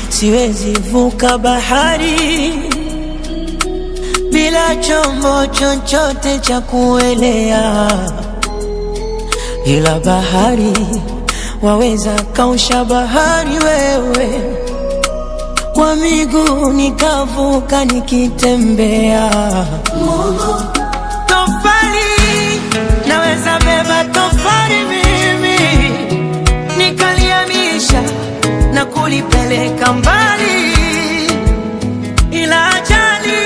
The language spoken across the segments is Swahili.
siwezi vuka bahari bila chombo chochote cha kuelea, ila bahari waweza kausha bahari wewe, kwa miguu nikavuka nikitembea. Tofali naweza beba tofali mimi, nikaliamisha na kulipeleka mbali, ila ajali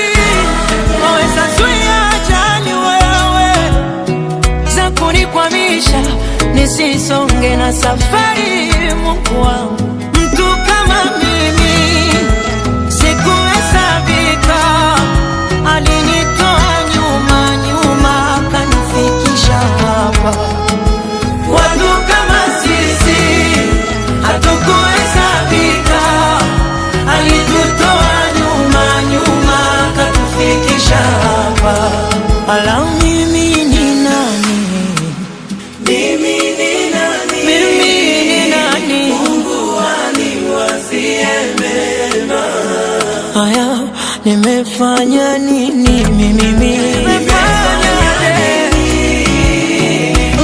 waweza zuia ajali wewe, za kunikwamisha nisisonge na safari. Mungu wangu, mtu kama mimi sikuhesabika, alinitoa nyuma nyuma akanifikisha hapa. Watu kama sisi hatukuhesabika, alitutoa nyuma nyuma akatufikisha hapa. Ala, mimi ni nani? Mimi ni nani? Mimi ni nani? Mungu aniwazie mema. Haya, nimefanya nini mimi? Nimefanya nini?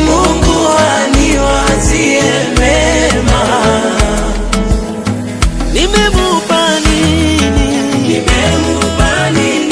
Mungu aniwazie mema. Nimemupa nini? Nimemupa nini?